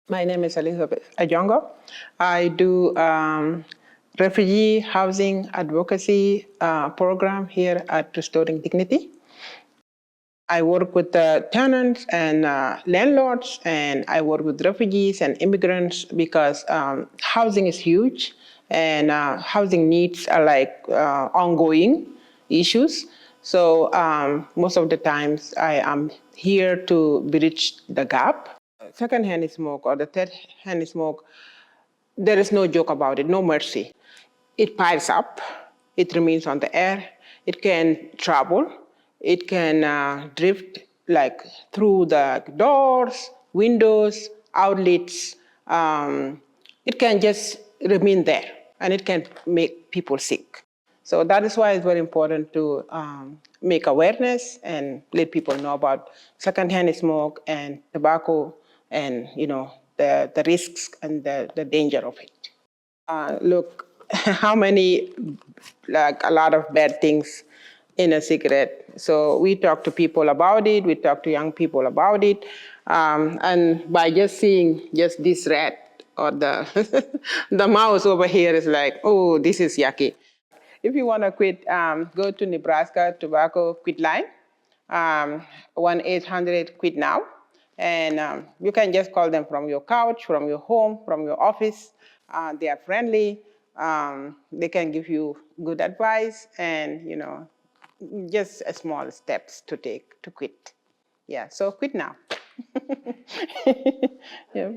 My name is Elizabeth Ajongo. I do refugee housing advocacy program here at Restoring Dignity. I work with tenants and landlords, and I work with refugees and immigrants because housing is huge, and housing needs are like ongoing issues. So most of the times I am here to bridge the gap. Secondhand smoke or the third-hand smoke, there is no joke about it, no mercy. It piles up, it remains on the air, it can travel, it can drift like through the doors, windows, outlets. It can just remain there and it can make people sick. So that is why it's very important to make awareness and let people know about secondhand smoke and tobacco and the risks and the danger of it. Look, how many, like a lot of bad things in a cigarette. So we talk to people about it, we talk to young people about it, and by just seeing just this rat or the, the mouse over here is like, oh, this is yucky. If you want to quit, go to Nebraska Tobacco Quit Line, 1-800-QUIT NOW. And you can just call them from your couch, from your home, from your office. They are friendly. They can give you good advice and, just small steps to take to quit. Yeah, so quit now. Yeah.